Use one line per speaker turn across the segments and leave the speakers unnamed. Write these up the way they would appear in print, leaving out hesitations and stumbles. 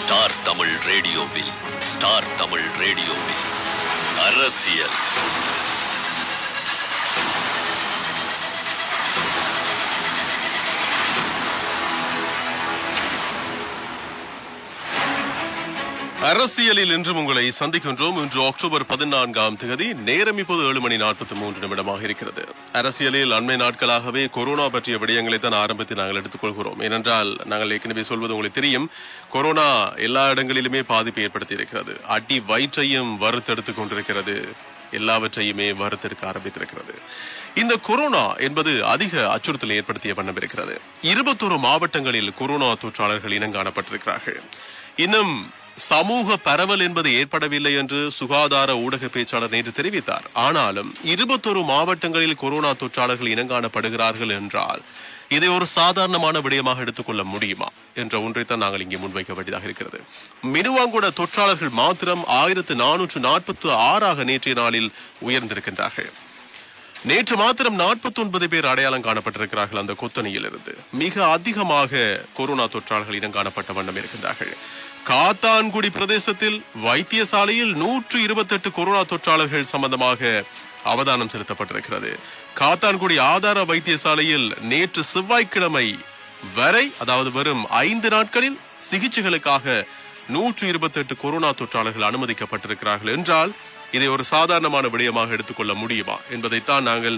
Star Tamil ரேடியோவில் அரசியல். அரசியலில் இன்றும் உங்களை சந்திக்கின்றோம். இன்று அக்டோபர் 14 நேரம் இப்போது 7:43 இருக்கிறது. அரசியலில் அண்மை நாட்களாகவே கொரோனா பற்றிய விடயங்களை தான் ஆரம்பத்தில் நாங்கள் எடுத்துக்கொள்கிறோம். ஏனென்றால் நாங்கள் ஏற்கனவே சொல்வது உங்களுக்கு தெரியும், கொரோனா எல்லா இடங்களிலுமே பாதிப்பை ஏற்படுத்தி இருக்கிறது. அடி வயிற்றையும் வறுத்தெடுத்துக் கொண்டிருக்கிறது, எல்லாவற்றையுமே வறுத்தெடுக்க ஆரம்பித்திருக்கிறது. இந்த கொரோனா என்பது அதிக அச்சுறுத்தலை ஏற்படுத்திய வண்ணம் இருக்கிறது. 21 மாவட்டங்களில் கொரோனா தொற்றாளர்கள் இனங்காணப்பட்டிருக்கிறார்கள். இன்னும் சமூக பரவல் என்பது ஏற்படவில்லை என்று சுகாதார ஊடக பேச்சாளர் நேற்று தெரிவித்தார். ஆனாலும் 21 மாவட்டங்களில் கொரோனா தொற்றாளர்கள் இனங்காணப்படுகிறார்கள் என்றால் இதை ஒரு சாதாரணமான விடயமாக எடுத்துக்கொள்ள முடியுமா என்ற ஒன்றைத்தான் நாங்கள் இங்கே முன்வைக்க வேண்டியதாக இருக்கிறது. மினுவாங்குட தொற்றாளர்கள் மாத்திரம் 1446 நேற்றைய நாளில் உயர்ந்திருக்கின்றார்கள். நேற்று மாத்திரம் 49 பேர் அடையாளம் காணப்பட்டிருக்கிறார்கள். அந்த கொத்தணியில் இருந்து மிக அதிகமாக கொரோனா தொற்றாளர்கள் இனங்காணப்பட்ட வண்ணம் இருக்கின்றார்கள். காத்தான்குடி பிரதேசத்தில் வைத்தியசாலையில் 128 கொரோனா தொற்றாளர்கள் சம்பந்தமாக அவதானம் செலுத்தப்பட்டிருக்கிறது. காத்தான்குடி ஆதார வைத்தியசாலையில் நேற்று செவ்வாய்க்கிழமை வரை, அதாவது வெறும் 5 நாட்களில் சிகிச்சைகளுக்காக 128 கொரோனா தொற்றாளர்கள் அனுமதிக்கப்பட்டிருக்கிறார்கள் என்றால் இதை ஒரு சாதாரணமான விடயமாக எடுத்துக்கொள்ள முடியுமா என்பதைத்தான் நாங்கள்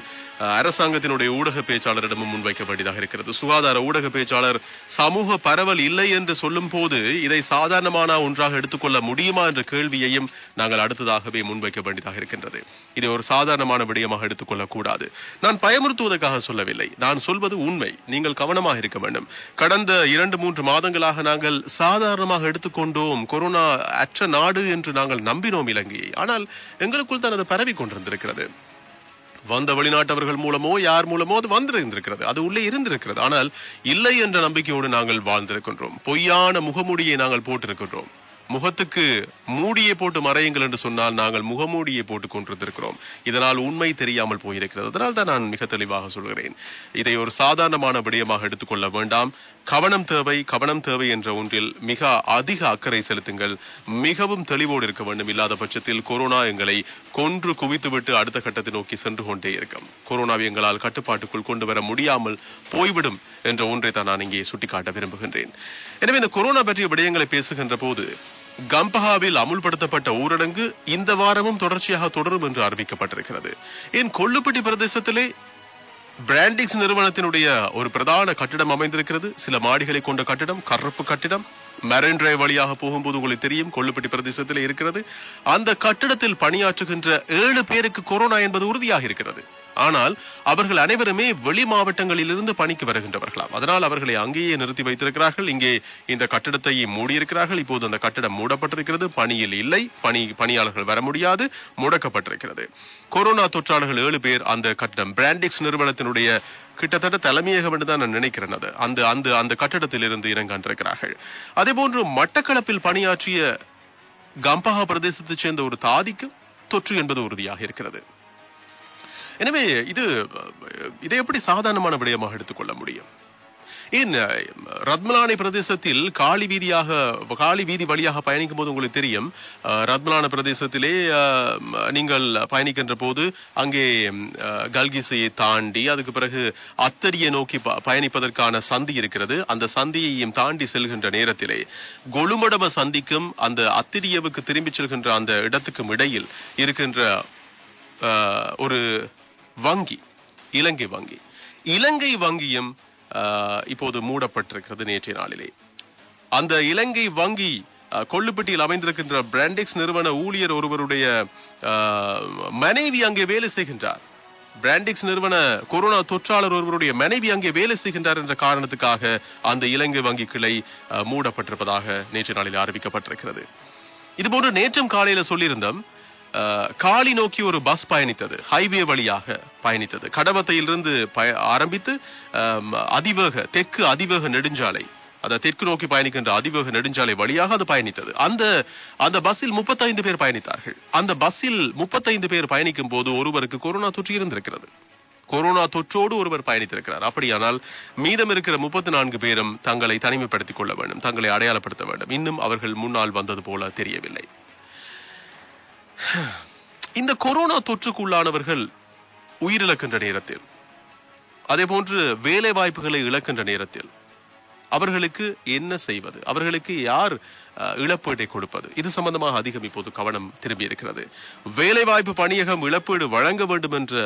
அரசாங்கத்தினுடைய ஊடக பேச்சாளரிடமும் முன்வைக்க வேண்டியதாக இருக்கிறது. சுகாதார ஊடக பேச்சாளர் சமூக பரவல் இல்லை என்று சொல்லும் போது இதை சாதாரணமான ஒன்றாக எடுத்துக்கொள்ள முடியுமா என்ற கேள்வியையும் நாங்கள் அடுத்ததாகவே முன்வைக்க வேண்டியதாக இருக்கின்றது. இதை ஒரு சாதாரணமான விடயமாக எடுத்துக்கொள்ளக் கூடாது. நான் பயமுறுத்துவதற்காக சொல்லவில்லை, நான் சொல்வது உண்மை. நீங்கள் கவனமாக இருக்க வேண்டும். கடந்த 2-3 மாதங்களாக நாங்கள் சாதாரணமாக எடுத்துக்கொண்டோம், கொரோனா அற்ற நாடு என்று நாங்கள் நம்பினோம் இலங்கையை. ஆனால் எங்களுக்குள் தான் அது பரவி கொண்டிருந்திருக்கிறது. வந்த வெளிநாட்டவர்கள் மூலமோ யார் மூலமோ அது வந்திருந்திருக்கிறது, அது உள்ளே இருந்திருக்கிறது. ஆனால் இல்லை என்ற நம்பிக்கையோடு நாங்கள் வாழ்ந்திருக்கின்றோம். பொய்யான முகமூடியை நாங்கள் போட்டிருக்கின்றோம். முகத்துக்கு மூடியை போட்டு மறையுங்கள் என்று சொன்னால் நாங்கள் முகமூடியை போட்டுக் கொண்டிருக்கிறோம். இதனால் உண்மை தெரியாமல் போயிருக்கிறது. அதனால் தான் நான் மிக தெளிவாக சொல்கிறேன், இதை ஒரு சாதாரணமான விடயமாக எடுத்துக்கொள்ள வேண்டாம். கவனம் தேவை என்ற ஒன்றில் மிக அதிக அக்கறை செலுத்துங்கள். மிகவும் தெளிவோடு இருக்க வேண்டும். இல்லாத பட்சத்தில் கொரோனா எங்களை கொன்று குவித்துவிட்டு அடுத்த கட்டத்தை நோக்கி சென்று கொண்டே இருக்கும். கொரோனாவை எங்களால் கட்டுப்பாட்டுக்குள் கொண்டு வர முடியாமல் போய்விடும் என்ற ஒன்றை தான் நான் இங்கே சுட்டிக்காட்ட விரும்புகின்றேன். எனவே இந்த கொரோனா பற்றிய விடயங்களை பேசுகின்ற போது கம்பஹாவில் அமுல்படுத்தப்பட்ட ஊரடங்கு இந்த வாரமும் தொடர்ச்சியாக தொடரும் என்று அறிவிக்கப்பட்டிருக்கிறது. ஏன் கொள்ளுப்பட்டி பிரதேசத்திலே பிராண்டிக்ஸ் நிறுவனத்தினுடைய ஒரு பிரதான கட்டிடம் அமைந்திருக்கிறது. சில மாடிகளை கொண்ட கட்டிடம், கருப்பு கட்டிடம். மெரைன் டிரைவ் வழியாக போகும்போது உங்களுக்கு தெரியும், கொள்ளுப்பட்டி பிரதேசத்தில் இருக்கிறது. அந்த கட்டிடத்தில் பணியாற்றுகின்ற 7 பேருக்கு கொரோனா என்பது உறுதியாக இருக்கிறது. ஆனால் அவர்கள் அனைவருமே வெளி மாவட்டங்களிலிருந்து பணிக்கு வருகின்றவர்களாம். அதனால் அவர்களை அங்கேயே நிறுத்தி வைத்திருக்கிறார்கள். இங்கே இந்த கட்டிடத்தை மூடியிருக்கிறார்கள். இப்போது அந்த கட்டிடம் மூடப்பட்டிருக்கிறது, பணியில் இல்லை, பணியாளர்கள் வர முடியாது, முடக்கப்பட்டிருக்கிறது. கொரோனா தொற்றாளர்கள் 7 பேர் அந்த கட்டிடம், பிராண்டிக்ஸ் நிறுவனத்தினுடைய கிட்டத்தட்ட தலைமையகம் என்று தான் நான் நினைக்கிறேன், அந்த கட்டிடத்தில் இருந்து இனங்காண்டிருக்கிறார்கள். அதே போன்று மட்டக்களப்பில் பணியாற்றிய கம்பஹா பிரதேசத்தைச் சேர்ந்த ஒரு தாதிக்கு தொற்று என்பது உறுதியாக இருக்கிறது. எனவே இதை எப்படி சாதாரணமான விடயமாக எடுத்துக்கொள்ள முடியும்? ஏன் ரத்மலானை பிரதேசத்தில் காளி வீதி வழியாக பயணிக்கும் போது உங்களுக்கு தெரியும், ரத்மலான பிரதேசத்திலே நீங்கள் பயணிக்கின்ற போது அங்கே கல்கிசையை தாண்டி அதுக்கு பிறகு அத்தடியை நோக்கி பயணிப்பதற்கான சந்தி இருக்கிறது. அந்த சந்தியையும் தாண்டி செல்கின்ற நேரத்திலே கொழுமடம சந்திக்கும் அந்த அத்திரியவுக்கு திரும்பி செல்கின்ற அந்த இடத்துக்கும் இடையில் இருக்கின்ற ஒரு வங்கி, இலங்கை வங்கியும் இப்போது மூடப்பட்டிருக்கிறது நேற்றைய நாளிலே. அந்த இலங்கை வங்கி கொள்ளுப்பட்டியில் அமைந்திருக்கின்ற பிராண்டிக்ஸ் நிறுவன ஊழியர் ஒருவருடைய மனைவி அங்கே வேலை செய்கின்றார். பிராண்டிக்ஸ் நிறுவன கொரோனா தொற்றாளர் ஒருவருடைய மனைவி அங்கே வேலை செய்கின்றார் என்ற காரணத்துக்காக அந்த இலங்கை வங்கி கிளை மூடப்பட்டிருப்பதாக நேற்று நாளில் அறிவிக்கப்பட்டிருக்கிறது. இதுபோன்று நேற்றும் காலையில சொல்லியிருந்தோம், காலி நோக்கி ஒரு பஸ் பயணித்தது, ஹைவே வழியாக பயணித்தது. கடவத்தையிலிருந்து ஆரம்பித்து தெற்கு அதிவேக நெடுஞ்சாலை, அதாவது தெற்கு நோக்கி பயணிக்கின்ற அதிவேக நெடுஞ்சாலை வழியாக அது பயணித்தது. அந்த பஸ்ஸில் 35 பேர் பயணித்தார்கள். அந்த பஸ்ஸில் 35 பேர் பயணிக்கும் போது ஒருவருக்கு கொரோனா தொற்று இருந்திருக்கிறது. கொரோனா தொற்றோடு ஒருவர் பயணித்திருக்கிறார். அப்படியானால் மீதம் இருக்கிற 34 பேரும் தங்களை தனிமைப்படுத்திக் கொள்ள வேண்டும், தங்களை அடையாளப்படுத்த வேண்டும். இன்னும் அவர்கள் முன்னால் வந்தது போல தெரியவில்லை. இந்த கொரோனா தொற்றுக்குள்ளானவர்கள் உயிரிழக்கின்ற நேரத்தில், அதே போன்று வேலை வாய்ப்புகளை இழக்கின்ற நேரத்தில் அவர்களுக்கு என்ன செய்வது, அவர்களுக்கு யார் இழப்பீட்டை கொடுப்பது, இது சம்பந்தமாக அதிகம் இப்போது கவனம் திரும்பி இருக்கிறது. வேலைவாய்ப்பு பணியகம் இழப்பீடு வழங்க வேண்டும் என்ற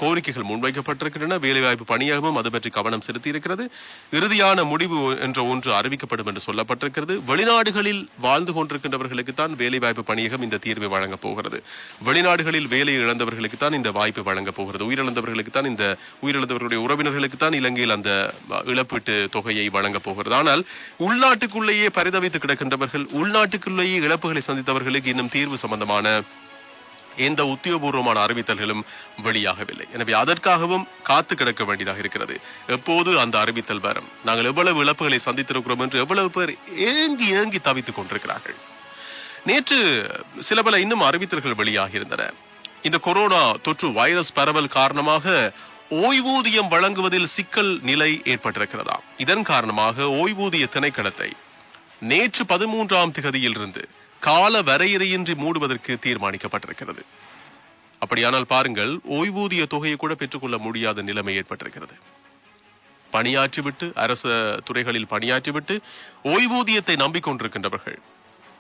கோரிக்கைகள் முன்வைக்கப்பட்டிருக்கின்றன. வேலைவாய்ப்பு பணியகமும் அது பற்றி கவனம் செலுத்தி இருக்கிறது. இறுதியான முடிவு என்ற ஒன்று அறிவிக்கப்படும் என்று சொல்லப்பட்டிருக்கிறது. வெளிநாடுகளில் வாழ்ந்து கொண்டிருக்கின்றவர்களுக்கு தான் வேலைவாய்ப்பு பணியகம் இந்த தீர்வை வழங்கப் போகிறது. வெளிநாடுகளில் வேலை இழந்தவர்களுக்கு தான் இந்த வாய்ப்பு வழங்கப் போகிறது. உயிரிழந்தவர்களுக்கு தான், இந்த உயிரிழந்தவர்களுடைய உறவினர்களுக்கு தான் இலங்கையில் அந்த இழப்பீட்டு தொகையை வழங்கப் போகிறது. ஆனால் உள்நாட்டுக்குள்ளேயே பரிதவித்து கிடக்கின்றவர்கள், உள்நாட்டுக்குள்ளேயே இழப்புகளை சந்தித்தவர்களுக்கு இன்னும் தீர்வு சம்பந்தமான எந்த உத்தியோகபூர்வமான அறிவித்தல்களும் வெளியாகவில்லை. எனவே அதற்காகவும் காத்து கிடக்க வேண்டியதாக இருக்கிறது. எப்போது அந்த அறிவித்தல் வரும், நாங்கள் எவ்வளவு இழப்புகளை சந்தித்திருக்கிறோம் என்று எவ்வளவு பேர் ஏங்கி ஏங்கி தவித்துக் கொண்டிருக்கிறார்கள். நேற்று சில பல இன்னும் அறிவித்தல்கள் வெளியாகியிருந்தன. இந்த கொரோனா தொற்று வைரஸ் பரவல் காரணமாக ஓய்வூதியம் வழங்குவதில் சிக்கல் நிலை ஏற்பட்டிருக்கிறதா. இதன் காரணமாக ஓய்வூதிய திணைக்களத்தை நேற்று 13ஆம் திகதியிலிருந்து கால வரையறையின்றி மூடுவதற்கு தீர்மானிக்கப்பட்டிருக்கிறது. அப்படியானால் பாருங்கள், ஓய்வூதிய தொகையை கூட பெற்றுக்கொள்ள முடியாத நிலைமை ஏற்பட்டிருக்கிறது. பணியாற்றிவிட்டு, அரசு துறைகளில் பணியாற்றிவிட்டு ஓய்வூதியத்தை நம்பிக்கொண்டிருக்கின்றவர்கள்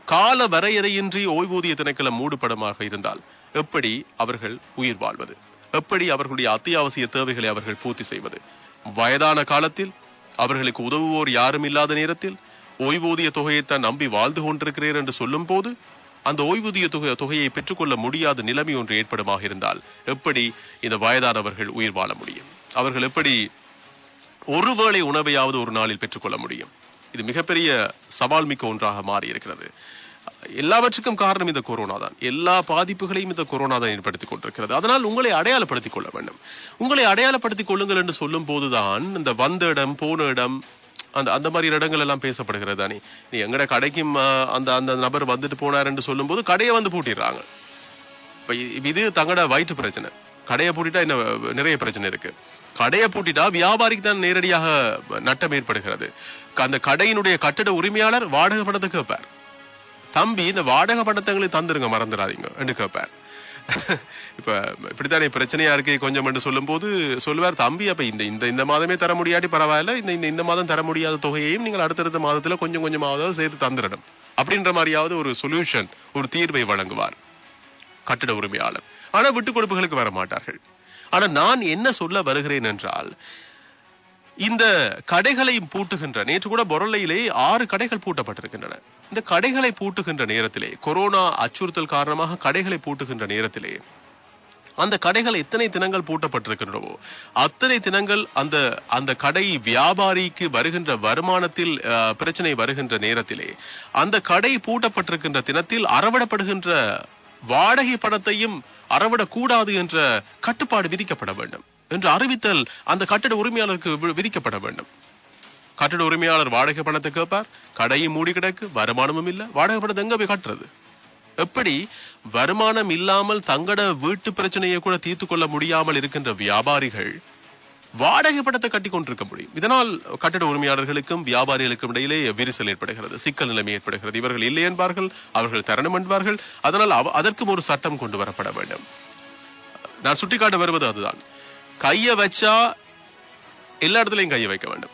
கால வரையறையின்றி ஓய்வூதிய திணைக்களம் மூடுபடமாக இருந்தால் எப்படி அவர்கள் உயிர் வாழ்வது, எப்படி அவர்களுடைய அத்தியாவசிய தேவைகளை அவர்கள் பூர்த்தி செய்வது? வயதான காலத்தில், அவர்களுக்கு உதவுவோர் யாரும் இல்லாத நேரத்தில் ஓய்வூதிய தொகையைத்தான் நம்பி வாழ்ந்து கொண்டிருக்கிறேன் என்று சொல்லும் போது அந்த ஓய்வூதிய தொகையை பெற்றுக்கொள்ள முடியாத நிலைமை ஒன்று ஏற்படுமாக இருந்தால் எப்படி இந்த வயதானவர்கள் உயிர் வாழ முடியும்? அவர்கள் எப்படி ஒருவேளை உணவையாவது ஒரு நாளில் பெற்றுக்கொள்ள முடியும்? இது மிகப்பெரிய சவால் மிக்க ஒன்றாக மாறி இருக்கிறது. எல்லாவற்றுக்கும் காரணம் இந்த கொரோனா தான். எல்லா பாதிப்புகளையும் இந்த கொரோனா தான் ஏற்படுத்திக் கொண்டிருக்கிறது. அதனால் உங்களை அடையாளப்படுத்திக் கொள்ள வேண்டும். உங்களை அடையாளப்படுத்திக் கொள்ளுங்கள் என்று சொல்லும் போதுதான் இந்த வந்த இடம், போன இடம், அந்த மாதிரி இடங்கள் எல்லாம் பேசப்படுகிறது தானே. நீ எங்கட கடைக்கும் அந்த அந்த நபர் வந்துட்டு போனார் என்று சொல்லும் போது கடையை வந்து பூட்டிடுறாங்க. இது தங்கட வயிற்று பிரச்சனை. கடையை பூட்டிட்டா இன்னும் நிறைய பிரச்சனை இருக்கு. கடையை பூட்டிட்டா வியாபாரிக்கு தான் நேரடியாக நட்டம் ஏற்படுகிறது. அந்த கடையினுடைய கட்டட உரிமையாளர் வாடகை பணத்தை கேட்பார். தம்பி, இந்த வாடகை பணத்தை தந்துருங்க, மறந்துடாதீங்க என்று கேட்பார். இப்ப இப்படித்தானே பிரச்சனையா இருக்கு கொஞ்சம் என்று சொல்லும் போது சொல்லுவார், தம்பி அப்ப இந்த மாதமே தர முடியாட்டி பரவாயில்ல, இந்த மாதம் தர முடியாத தொகையையும் நீங்கள் அடுத்தடுத்த மாதத்துல கொஞ்சம் கொஞ்சமாவது சேர்த்து தந்துடணும் அப்படின்ற மாதிரியாவது ஒரு சொல்யூஷன், ஒரு தீர்வை வழங்குவார் கட்டிட உரிமையாளர். ஆனா விட்டுக் கொடுப்புகளுக்கு வர மாட்டார்கள். ஆனா நான் என்ன சொல்ல வருகிறேன் என்றால், இந்த கடைகளை பூட்டுகின்ற, நேற்று கூட பொருளையிலே 6 கடைகள் பூட்டப்பட்டிருக்கின்றன. இந்த கடைகளை பூட்டுகின்ற நேரத்திலே, கொரோனா அச்சுறுத்தல் காரணமாக கடைகளை பூட்டுகின்ற நேரத்திலே, அந்த கடைகள் எத்தனை தினங்கள் பூட்டப்பட்டிருக்கின்றனவோ அத்தனை தினங்கள் அந்த கடை வியாபாரிக்கு வருகின்ற வருமானத்தில் பிரச்சனை வருகின்ற நேரத்திலே, அந்த கடை பூட்டப்பட்டிருக்கின்ற தினத்தில் அறவிடப்படுகின்ற வாடகை பணத்தையும் அறவிடக்கூடாது என்ற கட்டுப்பாடு விதிக்கப்பட வேண்டும் என்று அறிவித்தல் அந்த கட்டிட உரிமையாளருக்கு விதிக்கப்பட வேண்டும். கட்டிட உரிமையாளர் வாடகை பணத்தை கேட்பார், கடையும் மூடி கிடக்கு, வருமானமும் இல்ல, வாடகை பணத்தை எங்க போய் கட்டுறது? எப்படி வருமானம் இல்லாமல் தங்கட வீட்டு பிரச்சனையை கூட தீர்த்து கொள்ள முடியாமல் இருக்கின்ற வியாபாரிகள் வாடகை பணத்தை கட்டி கொண்டிருக்க முடியும்? இதனால் கட்டிட உரிமையாளர்களுக்கும் வியாபாரிகளுக்கும் இடையிலே விரிசல் ஏற்படுகிறது, சிக்கல் நிலைமை ஏற்படுகிறது. இவர்கள் இல்லை என்பார்கள், அவர்கள் தரணும் என்பார்கள். அதனால் அதற்கும் ஒரு சட்டம் கொண்டு வரப்பட வேண்டும். நான் சுட்டிக்காட்ட வருவது அதுதான். கைய வச்சா எல்லா இடத்துலையும் கையை வைக்க வேண்டும்.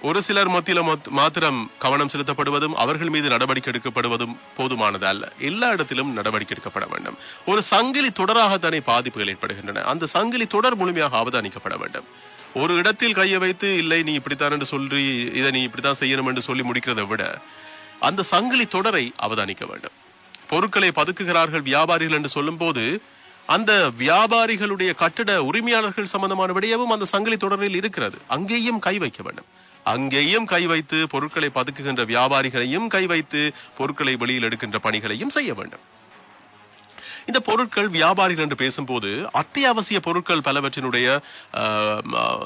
ஒரு சிலர் மத்தியில மாத்திரம் கவனம் செலுத்தப்படுவதும் அவர்கள் மீது நடவடிக்கை எடுக்கப்படுவதும் போதுமானது அல்ல. எல்லா இடத்திலும் நடவடிக்கை எடுக்கப்பட வேண்டும். ஒரு சங்கிலி தொடராகத்தானே பாதிப்புகள் ஏற்படுகின்றன. அந்த சங்கிலி தொடர் முழுமையாக அவதானிக்கப்பட வேண்டும். ஒரு இடத்தில் கையை வைத்து இல்லை நீ இப்படித்தான் என்று சொல்லி, இதை நீ இப்படித்தான் செய்யணும் என்று சொல்லி முடிக்கிறதை விட அந்த சங்கிலி தொடரை அவதானிக்க வேண்டும். பொருட்களை பதுக்குகிறார்கள் வியாபாரிகள் என்று சொல்லும் போது அந்த வியாபாரிகளுடைய கட்டிட உரிமையாளர்கள் சம்பந்தமான விடயமும் அந்த சங்கிலி தொடரில் இருக்கிறது. அங்கேயும் கை வைக்க வேண்டும். அங்கேயும் கை வைத்து பொருட்களை பதுக்குகின்ற வியாபாரிகளையும் கை வைத்து பொருட்களை வெளியில் எடுக்கின்ற பணிகளையும் செய்ய வேண்டும். இந்த பொருட்கள் வியாபாரிகள் என்று பேசும்போது அத்தியாவசிய பொருட்கள் பலவற்றினுடைய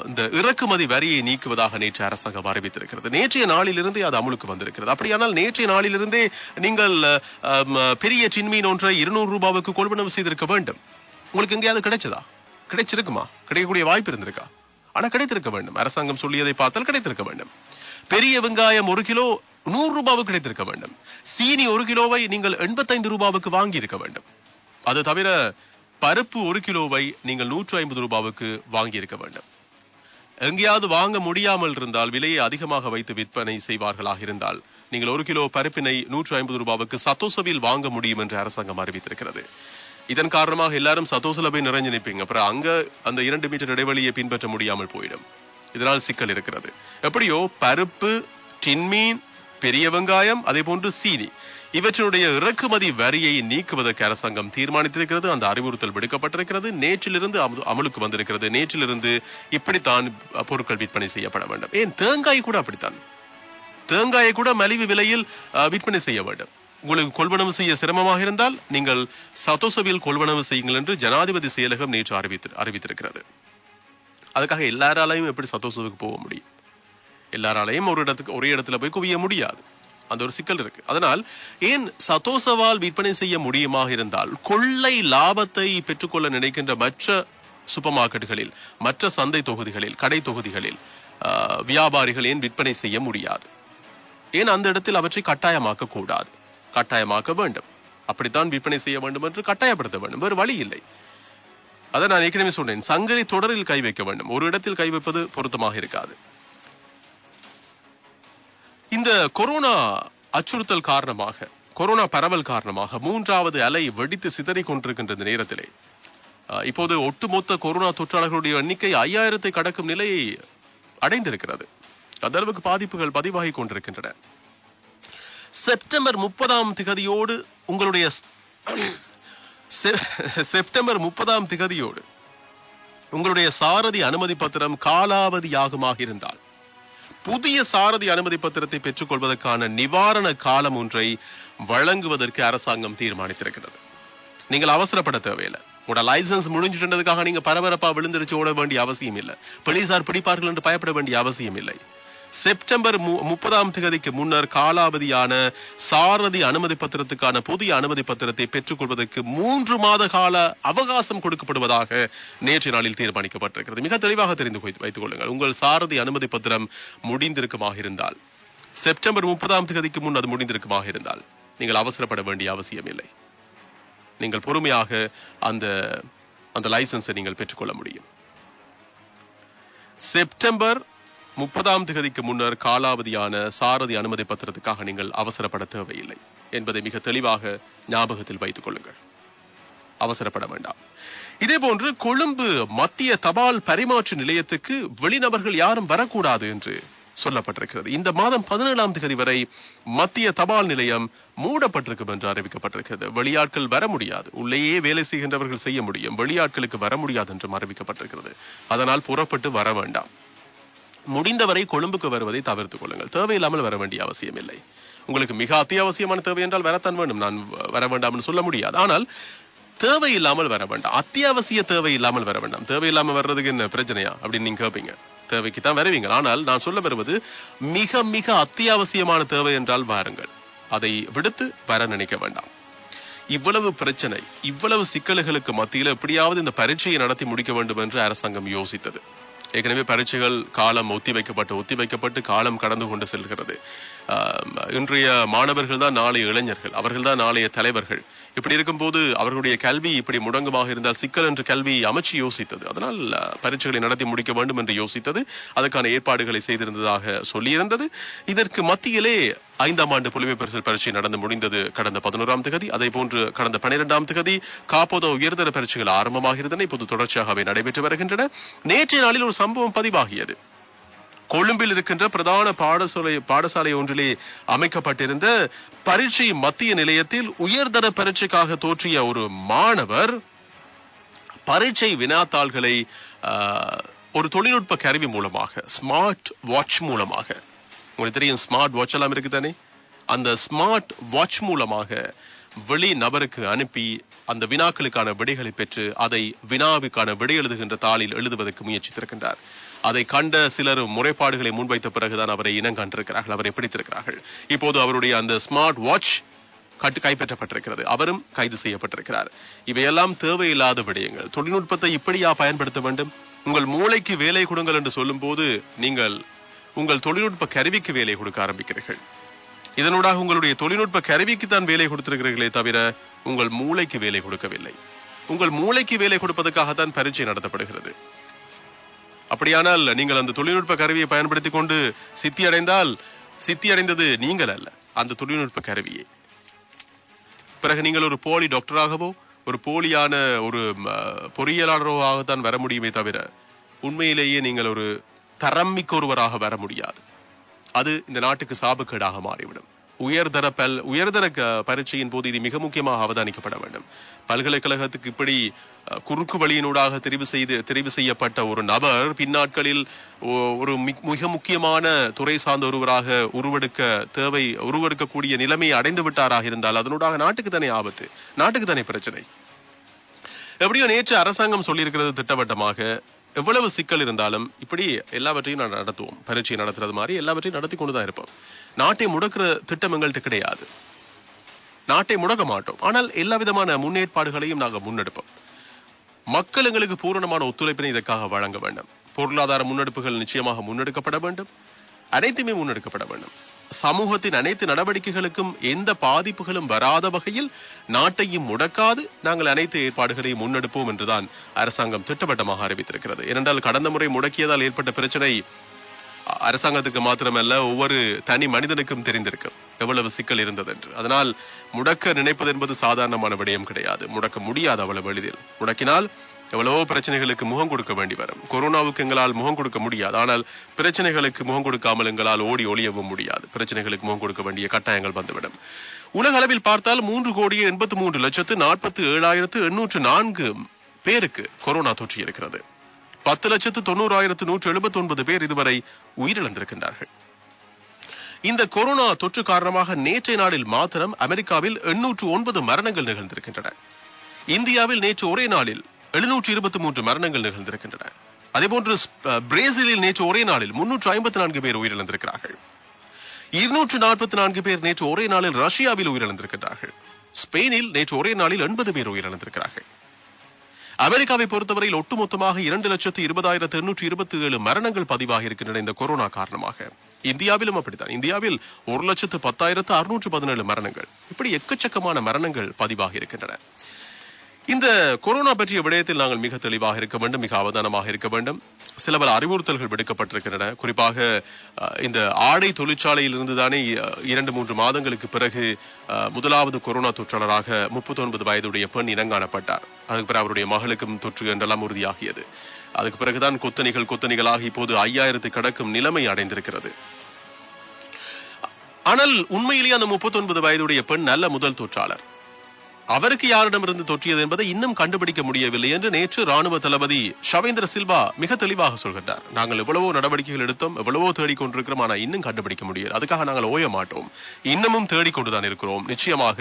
இந்த இறக்குமதி வரியை நீக்குவதாக நேற்று அரசாங்கம் அறிவித்திருக்கிறது. நேற்றைய நாளிலிருந்தே அது அமுலுக்கு வந்திருக்கிறது. அப்படியானால் நேற்றைய நாளிலிருந்தே நீங்கள் பெரிய டின்மீன் ஒன்றை 200 ரூபாவுக்கு கொள்வனவு செய்திருக்க வேண்டும். உங்களுக்கு எங்கேயாவது கிடைச்சதா? கிடைச்சிருக்குமா? கிடைக்கக்கூடிய வாய்ப்பு இருந்திருக்கா? ஆனா கிடைத்திருக்க வேண்டும். அரசாங்கம் சொல்லியதை பார்த்தால் கிடைத்திருக்க வேண்டும். பெரிய வெங்காயம் 1 கிலோ 100 ரூபாவுக்கு கிடைத்திருக்க வேண்டும். சீனி 1 கிலோவை நீங்கள் 85 ரூபாவுக்கு வாங்கி இருக்க வேண்டும். அது தவிர பருப்பு 1 கிலோவை நீங்கள் 150 ரூபாவுக்கு வாங்கி இருக்க வேண்டும். எங்கேயாவது வாங்க முடியாமல் இருந்தால், விலையை அதிகமாக வைத்து விற்பனை செய்வார்களாக இருந்தால், நீங்கள் 1 கிலோ பருப்பினை 150 ரூபாவுக்கு சத்தோசவில் வாங்க முடியும் என்று அரசாங்கம் அறிவித்திருக்கிறது. இதன் காரணமாக எல்லாரும் சத்தோசல போய் நிறைஞ்சு நிற்பீங்க. அப்புறம் அங்க அந்த 2 மீட்டர் இடைவெளியை பின்பற்ற முடியாமல் போயிடும். இதனால் சிக்கல் இருக்கிறது. எப்படியோ பருப்பு, டின்மீன், பெரிய வெங்காயம், அதே போன்று சீனி, இவற்றினுடைய இறக்குமதி வரியை நீக்குவதற்கு அரசாங்கம் தீர்மானித்திருக்கிறது. அந்த அறிவுறுத்தல் விடுக்கப்பட்டிருக்கிறது. நேற்றிலிருந்து அமலுக்கு வந்திருக்கிறது. நேற்றிலிருந்து இப்படித்தான் பொருட்கள் விற்பனை செய்யப்பட வேண்டும். ஏன் தேங்காய் கூட அப்படித்தான். தேங்காயை கூட மலிவு விலையில் விற்பனை செய்ய வேண்டும். உங்களுக்கு கொள்வனவு செய்ய சிரமமாக இருந்தால் நீங்கள் சத்தோசவில் கொள்வனவு செய்யுங்கள் என்று ஜனாதிபதி செயலகம் நேற்று அறிவித்திருக்கிறது. அதுக்காக எல்லாராலையும் எப்படி சத்தோசவுக்கு போக முடியும்? எல்லாராலையும் ஒரே இடத்துல போய் குவிய முடியாது. அந்த ஒரு சிக்கல் இருக்கு. அதனால் ஏன் சத்தோசவால் விற்பனை செய்ய முடியுமாக இருந்தால், கொள்ளை லாபத்தை பெற்றுக்கொள்ள நினைக்கின்ற மற்ற சூப்பர் மார்க்கெட்டுகளில், மற்ற சந்தை தொகுதிகளில், கடை தொகுதிகளில் வியாபாரிகள் ஏன் விற்பனை செய்ய முடியாது? ஏன் அந்த இடத்தில் அவற்றை கட்டாயமாக்க கூடாது? கட்டாயமாக்க வேண்டும். அப்படித்தான் விற்பனை செய்ய வேண்டும் என்று கட்டாயப்படுத்த வேண்டும். வேறு வழி இல்லை. அதை நான் ஏற்கனவே சொன்னேன். சங்கிலி தொடரில் கை வைக்க வேண்டும். ஒரு இடத்தில் கை வைப்பது பொருத்தமாக இருக்காது. இந்த கொரோனா அச்சுறுத்தல் காரணமாக, கொரோனா பரவல் காரணமாக 3வது அலை வெடித்து சிதறிக் கொண்டிருக்கின்ற இந்த நேரத்திலே இப்போது ஒட்டுமொத்த கொரோனா தொற்றாளர்களுடைய எண்ணிக்கை 5000 கடக்கும் நிலையை அடைந்திருக்கிறது. அந்த அளவுக்கு பாதிப்புகள் பதிவாகி கொண்டிருக்கின்றன. செப்டம்பர் 30 உங்களுடைய செப்டம்பர் 30 உங்களுடைய சாரதி அனுமதி பத்திரம் காலாவதியாகுமாக இருந்தால், புதிய சாரதி அனுமதி பத்திரத்தை பெற்றுக் கொள்வதற்கான நிவாரண காலம் ஒன்றை வழங்குவதற்கு அரசாங்கம் தீர்மானித்திருக்கிறது. நீங்கள் அவசரப்பட தேவையில்லை. உங்களோட லைசன்ஸ் முடிஞ்சிட்டதுக்காக நீங்க பரபரப்பா விழுந்திருச்சு ஓட வேண்டிய அவசியம் இல்லை. போலீசார் பிடிப்பார்கள் என்று பயப்பட வேண்டிய அவசியம் இல்லை. செப்டம்பர் 30 முன்னர் காலாவதியான சாரதி அனுமதி பத்திரத்துக்கான புதிய அனுமதி பத்திரத்தை பெற்றுக் கொள்வதற்கு 3 மாத கால அவகாசம் கொடுக்கப்படுவதாக நேற்று நாளில் தீர்மானிக்கப்பட்டிருக்கிறது. மிக தெளிவாக தெரிந்து வைத்துக் கொள்ளுங்கள். உங்கள் சாரதி அனுமதி பத்திரம் முடிந்திருக்குமாக இருந்தால், செப்டம்பர் 30 முன் அது முடிந்திருக்குமாக இருந்தால், நீங்கள் அவசரப்பட வேண்டிய அவசியம் இல்லை. நீங்கள் பொறுமையாக அந்த லைசன்ஸை நீங்கள் பெற்றுக்கொள்ள முடியும். செப்டம்பர் 30 முன்னர் காலாவதியான சாரதி அனுமதி பத்திரத்துக்காக நீங்கள் அவசரப்பட தேவையில்லை என்பதை மிக தெளிவாக ஞாபகத்தில் வைத்துக் கொள்ளுங்கள். அவசரப்பட வேண்டாம். இதே போன்று கொழும்பு மத்திய தபால் பரிமாற்று நிலையத்துக்கு வெளிநபர்கள் யாரும் வரக்கூடாது என்று சொல்லப்பட்டிருக்கிறது. இந்த மாதம் 17 வரை மத்திய தபால் நிலையம் மூடப்பட்டிருக்கும் என்று அறிவிக்கப்பட்டிருக்கிறது. வெளியாட்கள் வர முடியாது. உள்ளேயே வேலை செய்கின்றவர்கள் செய்ய முடியும். வெளியாட்களுக்கு வர முடியாது என்றும் அறிவிக்கப்பட்டிருக்கிறது. அதனால் புறப்பட்டு வர வேண்டாம். முடிந்தவரை கொழும்புக்கு வருவதை தவிர்த்துக் கொள்ளுங்கள். தேவையில்லாமல் வர வேண்டிய அவசியம் இல்லை. உங்களுக்கு மிக அத்தியாவசியமான தேவை என்றால் வரத்தான் வேண்டும். நான் வர வேண்டாம் என்று சொல்ல முடியாது. ஆனால் தேவையில்லாமல் வர வேண்டாம். அத்தியாவசிய தேவை இல்லாமல் வர வேண்டாம். தேவையில்லாமல் வர்றதுக்கு என்ன பிரச்சனையா அப்படின்னு நீங்க கேட்பீங்க. தேவைக்கு தான் வருவீங்க. ஆனால் நான் சொல்ல வருவது மிக மிக அத்தியாவசியமான தேவை என்றால் வாருங்கள். அதை விடுத்து வர நினைக்க வேண்டாம். இவ்வளவு பிரச்சனை, இவ்வளவு சிக்கல்களுக்கு மத்தியில் எப்படியாவது இந்த பரீட்சையை நடத்தி முடிக்க வேண்டும் என்று அரசாங்கம் யோசித்தது. ஏற்கனவே பரீட்சைகள் காலம் ஒத்திவைக்கப்பட்டு காலம் கடந்து கொண்டு செல்கிறது. இன்றைய மாணவர்கள் தான் நாளைய இளைஞர்கள், அவர்கள் தான் நாளைய தலைவர்கள். இப்படி இருக்கும்போது அவர்களுடைய கல்வி இப்படி முடங்கமாக இருந்தால் சிக்கல் என்று கல்வி அமைச்சு யோசித்தது. அதனால் பரீட்சைகளை நடத்தி முடிக்க வேண்டும் என்று யோசித்தது. அதற்கான ஏற்பாடுகளை செய்திருந்ததாக சொல்லியிருந்தது. இதற்கு மத்தியிலே 5ஆம் ஆண்டு புலமை பரிசில் பரீட்சை நடந்து முடிந்தது கடந்த 11ஆம் தேதி. அதே போன்று கடந்த 12ஆம் தேதி காப்போத உயர்தர பரீட்சைகள் ஆரம்பமாக இருந்தன. இப்போது தொடர்ச்சியாகவே நடைபெற்று வருகின்றன. நேற்றைய நாளில் ஒரு சம்பவம் பதிவாகியது. கொழும்பில் இருக்கின்ற பிரதான பாடசாலை ஒன்றிலே அமைக்கப்பட்டிருந்த பரீட்சை மத்திய நிலையத்தில் உயர்தர பரீட்சைக்காக தோற்றிய ஒரு மாணவர் பரீட்சை வினாத்தாள்களை ஒரு தொழில்நுட்ப கருவி மூலமாக, ஸ்மார்ட் வாட்ச் மூலமாக, உங்களுக்கு தெரியும் ஸ்மார்ட் வாட்ச் எல்லாம் இருக்கு தானே, அந்த ஸ்மார்ட் வாட்ச் மூலமாக வெளி நபருக்கு அனுப்பி அந்த வினாக்களுக்கான விடைகளை பெற்று அதை வினாவுக்கான விடை எழுதுகின்ற தாளில் எழுதுவதற்கு முயற்சித்திருக்கின்றார். அதை கண்ட சிலர் முறைப்பாடுகளை முன்வைத்த பிறகுதான் அவரை இனங்கண்டிருக்கிறார்கள், அவரை பிடித்திருக்கிறார்கள். இப்போது அவருடைய அந்த ஸ்மார்ட் வாட்ச் கைப்பற்றப்பட்டிருக்கிறது. அவரும் கைது செய்யப்பட்டிருக்கிறார். இவையெல்லாம் தேவையில்லாத விடயங்கள். தொழில்நுட்பத்தை இப்படியா பயன்படுத்த வேண்டும்? உங்கள் மூளைக்கு வேலை கொடுங்கள் என்று சொல்லும் போது நீங்கள் உங்கள் தொழில்நுட்ப கருவிக்கு வேலை கொடுக்க ஆரம்பிக்கிறீர்கள். இதனூடாக உங்களுடைய தொழில்நுட்ப கருவிக்கு தான் வேலை கொடுத்திருக்கிறீர்களே தவிர உங்கள் மூளைக்கு வேலை கொடுக்கவில்லை. உங்கள் மூளைக்கு வேலை கொடுப்பதற்காகத்தான் பரீட்சை நடத்தப்படுகிறது. அப்படியானால் நீங்கள் அந்த தொழில்நுட்ப கருவியை பயன்படுத்திக் கொண்டு சித்தி அடைந்தது நீங்கள் அல்ல, அந்த தொழில்நுட்ப கருவியை. பிறகு நீங்கள் ஒரு போலி டாக்டராகவோ ஒரு போலியான ஒரு பொறியியலாளராகத்தான் வர முடியுமே தவிர உண்மையிலேயே நீங்கள் ஒரு தரம் மிக்க ஒருவராக வர முடியாது. அது இந்த நாட்டுக்கு சாபக்கேடாக மாறிவிடும். உயர்தர பரீட்சையின் போது இது மிக முக்கியமாக அவதானிக்கப்பட வேண்டும். பல்கலைக்கழகத்துக்கு இப்படி குறுக்கு வழியினூடாக தெரிவு செய்யப்பட்ட ஒரு நபர் பின்னாட்களில் ஒரு மிக முக்கியமான துறை சார்ந்த ஒருவராக உருவெடுக்கக்கூடிய நிலைமையை அடைந்து விட்டாராக இருந்தால் அதனூடாக நாட்டுக்கு தானே ஆபத்து, நாட்டுக்கு தானே பிரச்சனை. எப்படியோ நேற்று அரசாங்கம் சொல்லியிருக்கிறது திட்டவட்டமாக, எவ்வளவு சிக்கல் இருந்தாலும் இப்படி எல்லாவற்றையும் நடத்துவோம், பரீட்சை நடத்துறது மாதிரி எல்லாவற்றையும் நடத்தி கொண்டுதான் இருப்போம். நாட்டை முடக்கிற திட்டம் எங்கள்கிட்ட கிடையாது, நாட்டை முடக்க மாட்டோம். ஆனால் எல்லா விதமான முன்னேற்பாடுகளையும் நாங்கள் முன்னெடுப்போம். மக்கள் எங்களுக்கு பூரணமான ஒத்துழைப்பினை இதற்காக வழங்க வேண்டும். பொருளாதார முன்னெடுப்புகள் நிச்சயமாக முன்னெடுக்கப்பட வேண்டும், அனைத்துமே முன்னெடுக்கப்பட வேண்டும். சமூகத்தின் அனைத்து நடவடிக்கைகளுக்கும் எந்த பாதிப்புகளும் வராத வகையில் நாட்டையும் முடக்காது நாங்கள் அனைத்து ஏற்பாடுகளையும் முன்னெடுப்போம் என்றுதான் அரசாங்கம் திட்டவட்டமாக அறிவித்திருக்கிறது. ஏனென்றால் கடந்த முறை முடக்கியதால் ஏற்பட்ட பிரச்சனை அரசாங்கத்துக்கு மாத்திரமல்ல, ஒவ்வொரு தனி மனிதனுக்கும் தெரிந்திருக்கும் எவ்வளவு சிக்கல் இருந்தது என்று. அதனால் முடக்க நினைப்பது என்பது சாதாரணமான விடயம் கிடையாது. முடக்க முடியாது அவ்வளவு எளிதில். முடக்கினால் எவ்வளவோ பிரச்சனைகளுக்கு முகம் கொடுக்க வேண்டி வரும். கொரோனாவுக்கு எங்களால் முகம் கொடுக்க முடியாது, ஆனால் பிரச்சனைகளுக்கு முகம் கொடுக்காமல் எங்களால் ஓடி ஒளியவும் முடியாது. பிரச்சனைகளுக்கு முகம் கொடுக்க வேண்டிய கட்டாயங்கள் வந்துவிடும். உலக அளவில் பார்த்தால் 3,83,47,804 பேருக்கு கொரோனா தொற்று இருக்கிறது. 10,90,179 பேர் இதுவரை உயிரிழந்திருக்கின்றார்கள். இந்த கொரோனா தொற்று காரணமாக நேற்றைய நாளில் மாத்திரம் அமெரிக்காவில் 809 மரணங்கள் நிகழ்ந்திருக்கின்றன. இந்தியாவில் நேற்று ஒரே நாளில் 723 மரணங்கள் நிகழ்ந்திருக்கின்றன. அதேபோன்று பிரேசிலில் நேற்று ஒரே நாளில் 354 பேர் உயிரிழந்திருக்கிறார்கள். 244 பேர் நேற்று ஒரே நாளில் ரஷ்யாவில் உயிரிழந்திருக்கிறார்கள். ஸ்பெயினில் நேற்று ஒரே நாளில் 80 பேர் உயிரிழந்திருக்கிறார்கள். அமெரிக்காவை பொறுத்தவரையில் ஒட்டுமொத்தமாக 2,20,827 மரணங்கள் பதிவாகி இருக்கின்றன இந்த கொரோனா காரணமாக. இந்தியாவிலும் அப்படித்தான். இந்தியாவில் 1,10,617 மரணங்கள், இப்படி எக்கச்சக்கமான மரணங்கள் பதிவாகி இருக்கின்றன. இந்த கொரோனா பற்றிய விடயத்தில் நாங்கள் மிக தெளிவாக இருக்க வேண்டும், மிக அவதானமாக இருக்க வேண்டும். சில பல அறிவுறுத்தல்கள் விடுக்கப்பட்டிருக்கின்றன. குறிப்பாக இந்த ஆடை தொழிற்சாலையில் இருந்துதானே 2-3 மாதங்களுக்கு பிறகு முதலாவது கொரோனா தொற்றாளராக 39 வயதுடைய பெண் இனங்காணப்பட்டார். அதுக்கு பிறகு அவருடைய மகளுக்கும் தொற்று என்றெல்லாம் உறுதியாகியது. அதுக்கு பிறகுதான் கொத்தணிகளாக இப்போது 5,000 கடக்கும் நிலைமை அடைந்திருக்கிறது. ஆனால் உண்மையிலேயே அந்த 39 வயதுடைய பெண் நல்ல முதல் தொற்றாளர். அவருக்கு யாரிடமிருந்து தொற்றியது என்பதை இன்னும் கண்டுபிடிக்க முடியவில்லை என்று நேற்று ராணுவ தளபதி ஷவேந்திர சில்வா மிக தெளிவாக சொல்கின்றார். நாங்கள் எவ்வளவோ நடவடிக்கைகள் எடுத்தோம், எவ்வளவோ தேடிக்கொண்டிருக்கிறோம், ஆனால் இன்னும் கண்டுபிடிக்க முடியாது. அதுக்காக நாங்கள் ஓய மாட்டோம், இன்னமும் தேடிக்கொண்டுதான் இருக்கிறோம். நிச்சயமாக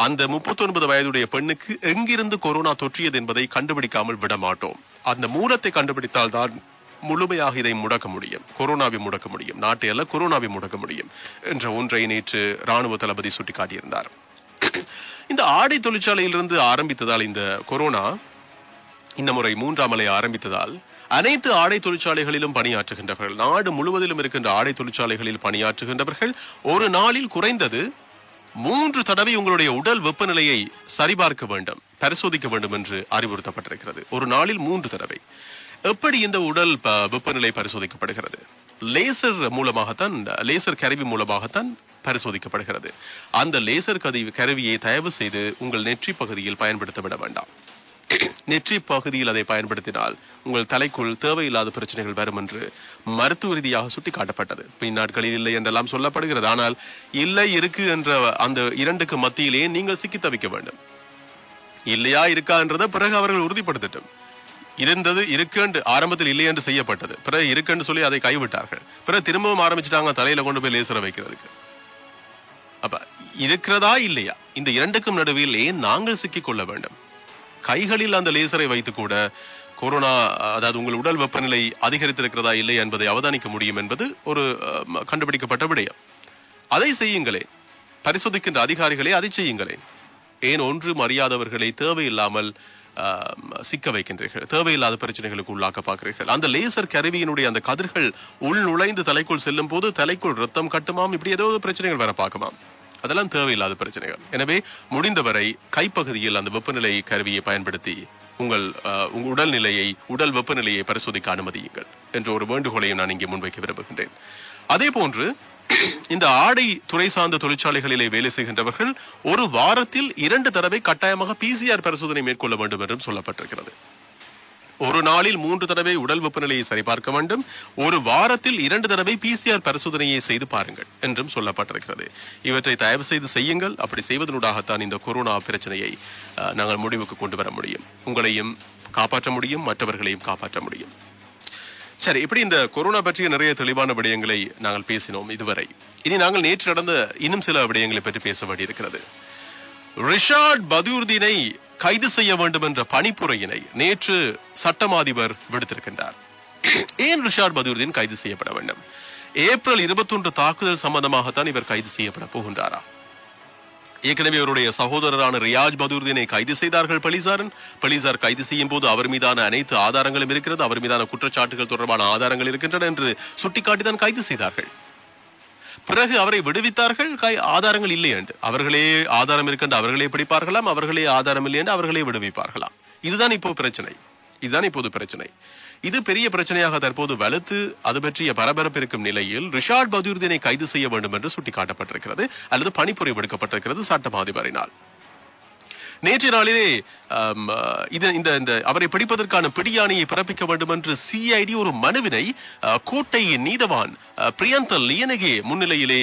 அந்த 39 வயதுடைய பெண்ணுக்கு எங்கிருந்து கொரோனா தொற்றியது என்பதை கண்டுபிடிக்காமல் விட மாட்டோம். அந்த மூலத்தை கண்டுபிடித்தால் தான் முழுமையாக இதை முடக்க முடியும், கொரோனாவை முடக்க முடியும், நாட்டை அல்ல கொரோனாவை முடக்க முடியும் என்ற ஒன்றை நேற்று ராணுவ தளபதி சுட்டிக்காட்டியிருந்தார். இந்த ஆடை தொழிற்சாலையிலிருந்து ஆரம்பித்ததால் இந்த கொரோனா இந்த முறை 3ஆம் அலை ஆரம்பித்ததால் அனைத்து ஆடை தொழிற்சாலைகளிலும் பணியாற்றுகின்றவர்கள், நாடு முழுவதிலும் இருக்கின்ற ஆடை தொழிற்சாலைகளில் பணியாற்றுகின்றவர்கள் ஒரு நாளில் குறைந்தது 3 தடவை உங்களுடைய உடல் வெப்பநிலையை சரிபார்க்க வேண்டும், பரிசோதிக்க வேண்டும் என்று அறிவுறுத்தப்பட்டிருக்கிறது. ஒரு நாளில் 3 தடவை. எப்படி இந்த உடல் வெப்பநிலை பரிசோதிக்கப்படுகிறது? லேசர் கருவி மூலமாகத்தான் பரிசோதிக்கப்படுகிறது. அந்த லேசர் கருவியை தயவு செய்து உங்கள் நெற்றி பகுதியில் பயன்படுத்த விட வேண்டாம். நெற்றி பகுதியில் அதை பயன்படுத்தினால் உங்கள் தலைக்குள் தேவையில்லாத பிரச்சனைகள் வரும் என்று மருத்துவ ரீதியாக சுட்டிக்காட்டப்பட்டது. பின்னாட்களில் இல்லை என்றெல்லாம் சொல்லப்படுகிறது. ஆனால் இல்லை இருக்கு என்ற அந்த 2க்கு மத்தியிலே நீங்கள் சிக்கி தவிக்க வேண்டும். இல்லையா இருக்கா என்றதை பிறகு அவர்கள் உறுதிப்படுத்தட்டும். இருந்தது இருக்குன்னு ஆரம்பத்தில் இல்லை என்று செய்யப்பட்டது, பிறகு இருக்குன்னு சொல்லி அதை கைவிட்டார்கள். பிறகு திரும்பவும் ஆரம்பிச்சுட்டாங்க தலையில கொண்டு போய் லேசரை வைக்கிறதுக்கு. அப்ப இருக்கிறதா இல்லையா, இந்த 2க்கும் நடுவில் ஏன் நாங்கள் சிக்கிக் கொள்ள வேண்டும்? கைகளில் அந்த லேசரை வைத்து கூட கொரோனா, அதாவது உங்கள் உடல் வெப்பநிலை அதிகரித்திருக்கிறதா இல்லை என்பதை அவதானிக்க முடியும் என்பது ஒரு கண்டுபிடிக்கப்பட்ட விடயம். அதை செய்யுங்களே. பரிசோதிக்கின்ற அதிகாரிகளே அதை செய்யுங்களேன். ஏன் ஒன்றும் அறியாதவர்களை தேவையில்லாமல் சிக்க வைக்கின்றீர்கள், தேவையில்லாத பிரச்சனைகளுக்கு உள்ளாக்க பார்க்கிறீர்கள். அந்த லேசர் கருவியினுடைய அந்த கதிர்கள் உள் நுழைந்து தலைக்குள் செல்லும் போது தலைக்குள் ரத்தம் கட்டுமாம், இப்படி ஏதோ பிரச்சனைகள் வர பார்க்குமாம். அதெல்லாம் தேவையில்லாத பிரச்சனைகள். எனவே முடிந்தவரை கைப்பகுதியில் அந்த வெப்பநிலை கருவியை பயன்படுத்தி உங்கள் உடல்நிலையை, உடல் வெப்பநிலையை பரிசோதிக்க அனுமதியுங்கள் என்ற ஒரு வேண்டுகோளையும் நான் இங்கே முன்வைக்க விரும்புகின்றேன். அதே போன்று இந்த ஆடை துறை சார்ந்த தொழிற்சாலைகளிலே வேலை செய்கின்றவர்கள் ஒரு வாரத்தில் 2 தடவை கட்டாயமாக PCR பரிசோதனை மேற்கொள்ள வேண்டும் என்றும் சொல்லப்பட்டிருக்கிறது. ஒரு நாளில் 3 தடவை உடல் வெப்பநிலையை சரிபார்க்க வேண்டும், ஒரு வாரத்தில் 2 தடவை PCR பரிசோதனையை செய்து பாருங்கள் என்றும் சொல்லப்பட்டிருக்கிறது. இவற்றை தயவு செய்து செய்யுங்கள். அப்படி செய்வதனூடாகத்தான் இந்த கொரோனா பிரச்சனையை நாங்கள் முடிவுக்கு கொண்டு வர முடியும். உங்களையும் காப்பாற்ற முடியும், மற்றவர்களையும் காப்பாற்ற முடியும். சரி, இப்படி இந்த கொரோனா பற்றிய நிறைய தெளிவான விடயங்களை நாங்கள் பேசினோம் இதுவரை. இனி நாங்கள் நேற்று நடந்த இன்னும் சில விடயங்களை பற்றி பேச வேண்டியிருக்கிறது. ரிஷாட் பதூர்தீனை கைது செய்ய வேண்டும் என்ற பணிப்புரையினை நேற்று சட்டமாதிபர் விடுத்திருக்கின்றார். ஏன் ரிஷாட் பதூர்தீன் கைது செய்யப்பட வேண்டும்? ஏப்ரல் 21 தாக்குதல் சம்பந்தமாகத்தான் இவர் கைது செய்யப்பட போகின்றாரா? ஏற்கனவே அவருடைய சகோதரரான ரியாஜ் பதூர்தீனை கைது செய்தார்கள் போலீசார் கைது செய்யும் போது அவர் மீதான அனைத்து ஆதாரங்களும் இருக்கிறது, அவர் மீதான குற்றச்சாட்டுகள் தொடர்பான ஆதாரங்கள் இருக்கின்றன என்று சுட்டிக்காட்டிதான் கைது செய்தார்கள். பிறகு அவரை விடுவித்தார்கள், ஆதாரங்கள் இல்லை என்று. அவர்களே ஆதாரம் இருக்கின்ற அவர்களே பிடிப்பார்களாம், அவர்களே ஆதாரம் இல்லை என்று அவர்களே விடுவிப்பார்களாம். இதுதான் இப்போது பிரச்சனை. இது பெரிய பிரச்சனையாக தற்போது வலுத்து அது பற்றிய பரபரப்பு இருக்கும் நிலையில் ரிஷாட் பதூர்தீனை கைது செய்ய வேண்டும் என்று சுட்டிக்காட்டப்பட்டிருக்கிறது, அல்லது பணிப்புரை விடுக்கப்பட்டிருக்கிறது சட்டமாதிபரினால். நேற்றைய நாளிலே அவரை பிடிப்பதற்கான பிடியாணையை பிறப்பிக்க வேண்டும் என்று CID ஒரு மனுவினை கோட்டை நீதவான் பிரியந்த லியனகே முன்னிலையிலே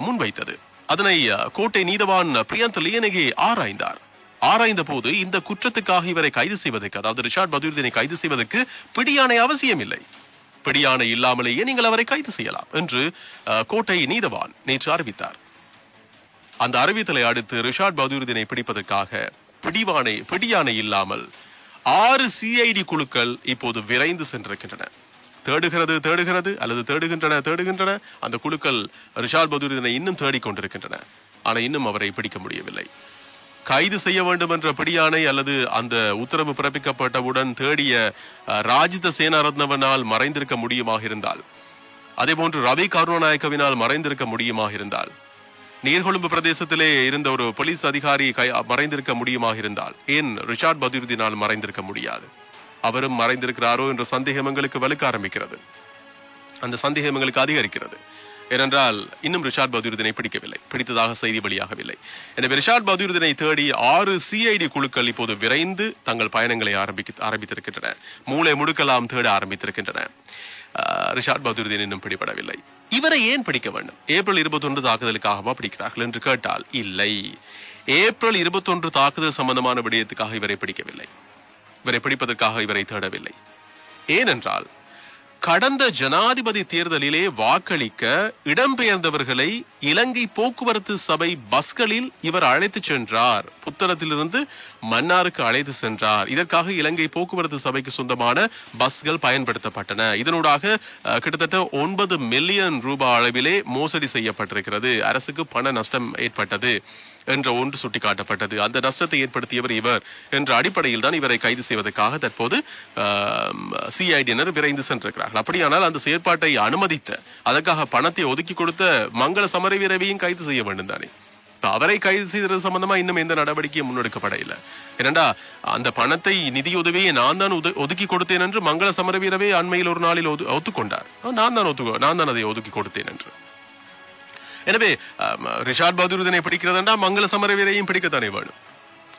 முன்வைத்தது. அதனை கோட்டை நீதவான் பிரியந்த லியனகே ஆராய்ந்த போது இந்த குற்றத்துக்காக இவரை கைது செய்வதற்கு, அதாவது ரிஷாட் பதூர்தீனை கைது செய்வதற்கு பிடியாணை அவசியம் இல்லை, பிடியாணை இல்லாமலேயே நீங்கள் அவரை கைது செய்யலாம் என்று கோட்டை நீதவான் நேற்று அறிவித்தார். அந்த அறிவித்தலை அடுத்து ரிஷாட் பதூர்தீனை பிடிப்பதற்காக பிடியாணை இல்லாமல் 6 CID குழுக்கள் இப்போது விரைந்து சென்றிருக்கின்றன. தேடுகின்றன. அந்த குழுக்கள் ரிஷாட் பதூர்தீனை இன்னும் தேடிக்கொண்டிருக்கின்றன. ஆனால் இன்னும் அவரை பிடிக்க முடியவில்லை. கைது செய்ய வேண்டும் என்ற பிடியாணை அல்லது அந்த உத்தரவு பிறப்பிக்கப்பட்டவுடன் தேடிய ராஜித சேனாரத்னவனால் மறைந்திருக்க முடியுமாக இருந்தால், அதே போன்று ரவி கருணாநாயக்கவினால் மறைந்திருக்க முடியுமாக இருந்தால், நீர்கொழும்பு பிரதேசத்திலே இருந்த ஒரு போலீஸ் அதிகாரி மறைந்திருக்க முடியுமாக இருந்தால், ஏன் ரிஷாட் பதூர்தீனால் மறைந்திருக்க முடியாது? அவரும் மறைந்திருக்கிறாரோ என்ற சந்தேகம் எங்களுக்கு வலுக்க ஆரம்பிக்கிறது. அந்த சந்தேகம் எங்களுக்கு அதிகரிக்கிறது. ஏனென்றால் இன்னும் ரிஷாட் பதூர்தீனை பிடித்ததாக செய்தி வெளியாகவில்லை. எனவே ரிஷாட் பதூர்தீனை தேடி 6 CID குழுக்கள் இப்போது விரைந்து தங்கள் பயணங்களை ஆரம்பித்திருக்கின்றன. மூளை முடுக்கலாம் தேட ஆரம்பித்திருக்கின்றன. ரிஷாட் பதூர்தீன் இன்னும் பிடிபடவில்லை. இவரை ஏன் பிடிக்க வேண்டும்? ஏப்ரல் 21 தாக்குதலுக்காகவா பிடிக்கிறார்கள் என்று கேட்டால் இல்லை. ஏப்ரல் 21 தாக்குதல் சம்பந்தமான விடயத்துக்காக இவரை பிடிக்கவில்லை. இவரை பிடிப்பதற்காக இவரை தேடவில்லை. ஏனென்றால் கடந்த ஜனாதிபதி தேர்தலிலே வாக்களிக்க இடம்பெயர்ந்தவர்களை இலங்கை போக்குவரத்து சபை பஸ்களில் இவர் அழைத்து சென்றார். புத்தளத்திலிருந்து மன்னாருக்கு அழைத்து சென்றார். இதற்காக இலங்கை போக்குவரத்து சபைக்கு சொந்தமான பஸ்கள் பயன்படுத்தப்பட்டன. இதனூடாக கிட்டத்தட்ட 9 மில்லியன் ரூபாய் அளவிலே மோசடி செய்யப்பட்டிருக்கிறது. அரசுக்கு பண நஷ்டம் ஏற்பட்டது என்ற ஒன்று சுட்டிக்காட்டப்பட்டது. அந்த நஷ்டத்தை ஏற்படுத்தியவர் இவர் என்ற அடிப்படையில் தான் இவரை கைது செய்வதற்காக தற்போது CID-யினர் விரைந்து சென்றிருக்கிறார்கள். அப்படியானால் அந்த செயற்பாட்டை அனுமதித்த, அதற்காக பணத்தை ஒதுக்கி கொடுத்த மங்கள சமரவீரவையும் கைது செய்ய வேண்டும் தானே. அவரை கைது செய்தது சம்பந்தமா இன்னும் எந்த நடவடிக்கையும் முன்னெடுக்கப்பட இல்லை. ஏனென்றா அந்த பணத்தை நிதியுதவியை நான் தான் ஒதுக்கி கொடுத்தேன் என்று மங்கள சமரவீரவே அண்மையில் ஒரு நாளில் ஒத்துக்கொண்டார். நான் தான் அதை ஒதுக்கி கொடுத்தேன் என்று. எனவே ரிஷாட் பதூர்தீனை பிடிக்கிறதா மங்கள சமரவீரையும் பிடிக்கத்தானே வேணும்.